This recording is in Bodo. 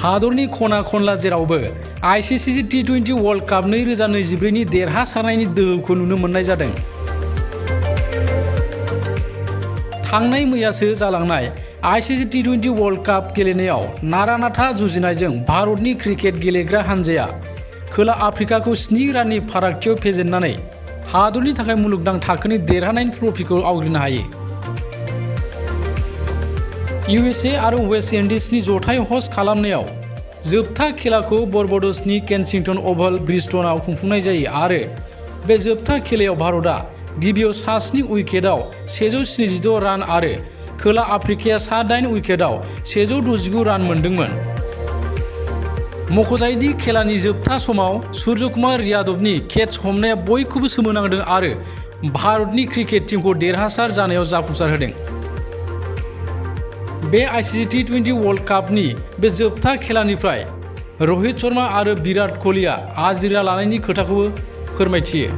हादरनि खना खनला जेरावबो ICC T20 World Cup 2024 नि देरहासारनायनि दोहौखौ नुनो मोननाय जादों। थांनाय मैयासो जालांनाय ICC T20 World Cup गेलेनायाव नारा-नाथा जुजिनायजों भारतनि क्रिकेट गेलेग्रा हानजाया खोला आफ्रिकाखौ 7 राननि फारागथियाव फेजेननानै हादरनि थाखाय मुलुगनां थाखोनि देरहानायनि ट्रफिखौ आवग्रिनो हायो। USA आरो वेस्ट इंडिजनि जथाय हस्ट खालामनायाव जोबथा खेलाखौ बारबाडसनि केनसिंटन ओभाल ब्रिस्टनआव खुंफुंनाय जायो आरो बे जोबथा खेलायाव भारतआ गिबियाव 7 उइकेटआव 176 रान आरो खोला आफ्रिकाया 8 उइकेटआव 169 रान मोनदोंमोन। मख'जायोदि खेलानि जोबथा समाव सूर्यकुमार यादवनि केट्च हमनाया बयखौबो सोमोनांदों आरो भारतनि क्रिकेट टीमखौ देरहासार जानायाव जाफुंसार होदों। बे ICC T20 वर्ल्ड कापनि बे जोबथा खेलानिफ्राय रोहित शर्मा आरो विराट कोहलीआ आजिरा लानायनि खोथाखौबो फोरमायथियो।